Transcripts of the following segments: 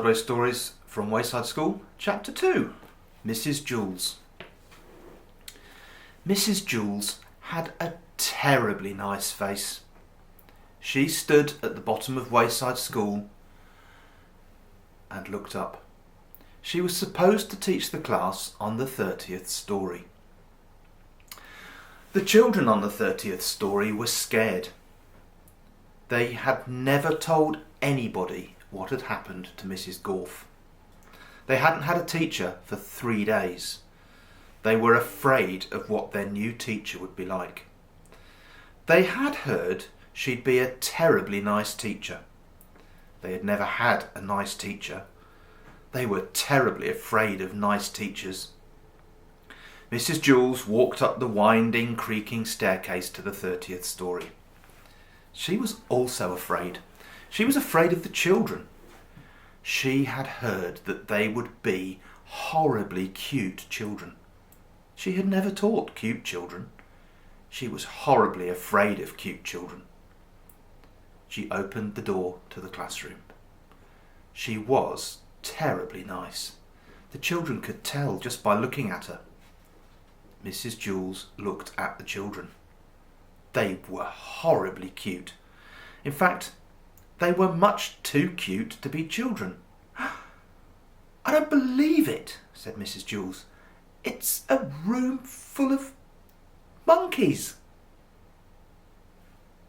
Sideways Stories from Wayside School, Chapter 2, Mrs. Jules. Mrs. Jules had a terribly nice face. She stood at the bottom of Wayside School and looked up. She was supposed to teach the class on the 30th story. The children on the 30th story were scared. They had never told anybody what had happened to Mrs. Gorf. They hadn't had a teacher for 3 days. They were afraid of what their new teacher would be like. They had heard she'd be a terribly nice teacher. They had never had a nice teacher. They were terribly afraid of nice teachers. Mrs. Jules walked up the winding, creaking staircase to the 30th story. She was also afraid. She was afraid of the children. She had heard that they would be horribly cute children. She had never taught cute children. She was horribly afraid of cute children. She opened the door to the classroom. She was terribly nice. The children could tell just by looking at her. Mrs. Jules looked at the children. They were horribly cute. In fact, they were much too cute to be children. "I don't believe it," said Mrs. Jules. "It's a room full of monkeys."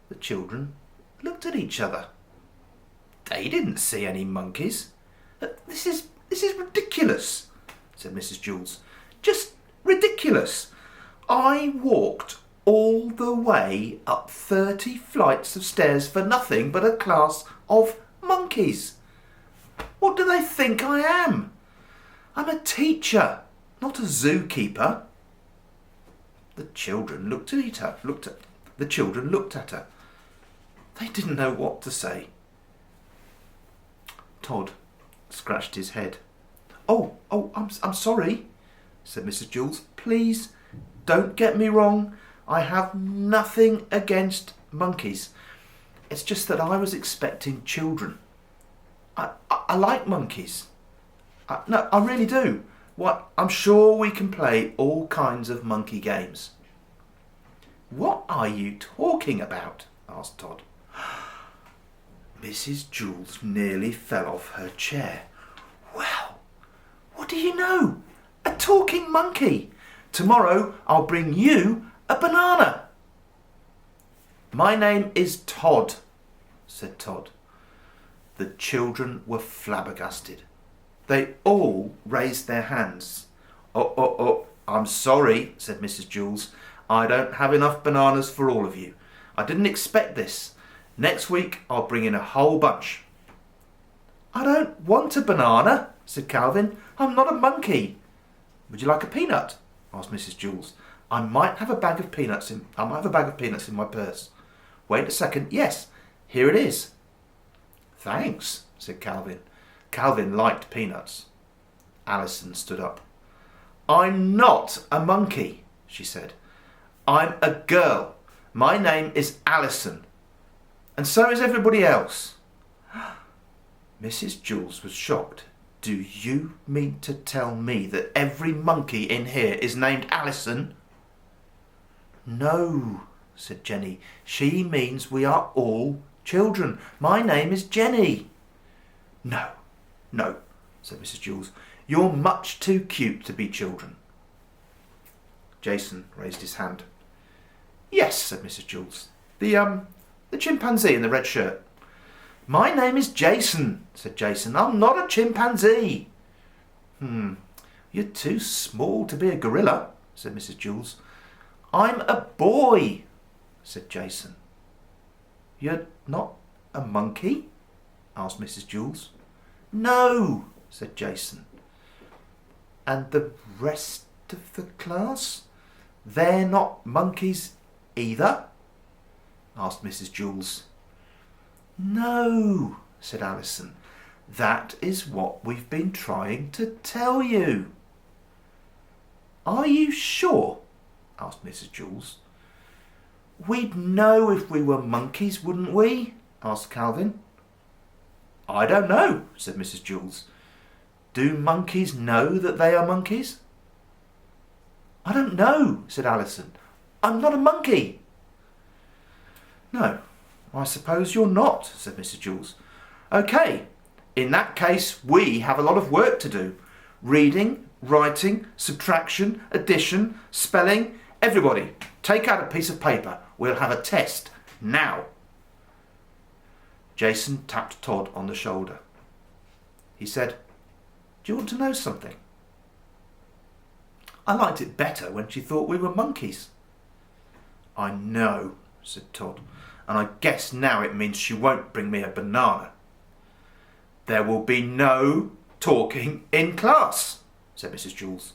The children looked at each other. They didn't see any monkeys. This is ridiculous," said Mrs. Jules. "Just ridiculous. I walked all the way up 30 flights of stairs for nothing but a class of monkeys. What do they think I am? I'm a teacher, not a zookeeper." The children looked at her. They didn't know what to say. Todd scratched his head. Oh, I'm sorry," said Mrs. Jules. "Please don't get me wrong. I have nothing against monkeys. It's just that I was expecting children. I like monkeys. No, I really do. What? I'm sure we can play all kinds of monkey games." "What are you talking about?" asked Todd. Mrs. Jules nearly fell off her chair. "Well, what do you know? A talking monkey. Tomorrow I'll bring you a banana." "My name is Todd," said Todd. The children were flabbergasted. They all raised their hands. Oh, I'm sorry," said Mrs. Jules. "I don't have enough bananas for all of you. I didn't expect this. Next week I'll bring in a whole bunch." "I don't want a banana," said Calvin. "I'm not a monkey." "Would you like a peanut?" asked Mrs. Jules. I might have a bag of peanuts in my purse. Wait a second. Yes, here it is." "Thanks," said Calvin. Calvin liked peanuts. Alison stood up. "I'm not a monkey," she said. "I'm a girl. My name is Alison. And so is everybody else." Mrs. Jules was shocked. "Do you mean to tell me that every monkey in here is named Alison?" "No," said Jenny. "She means we are all children. My name is Jenny." No, said Mrs. Jules. "You're much too cute to be children." Jason raised his hand. "Yes," said Mrs. Jules. The chimpanzee in the red shirt." "My name is Jason," said Jason. "I'm not a chimpanzee." "You're too small to be a gorilla," said Mrs. Jules. "I'm a boy," said Jason. "You're not a monkey?" asked Mrs. Jules. "No," said Jason. "And the rest of the class? They're not monkeys either?" asked Mrs. Jules. "No," said Alison. "That is what we've been trying to tell you." "Are you sure?" asked Mrs. Jules. "We'd know if we were monkeys, wouldn't we?" asked Calvin. I don't know, said Mrs. Jules. Do monkeys know that they are monkeys? I don't know, said Alison. I'm not a monkey. No, I suppose you're not, said Mrs. Jules. OK, in that case we have a lot of work to do. Reading, writing, subtraction, addition, spelling. Everybody, take out a piece of paper. We'll have a test now. Jason tapped Todd on the shoulder. He said, do you want to know something? I liked it better when she thought we were monkeys. I know, said Todd, and I guess now it means she won't bring me a banana. There will be no talking in class, said Mrs. Jules.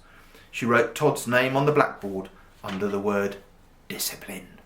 She wrote Todd's name on the blackboard under the word discipline.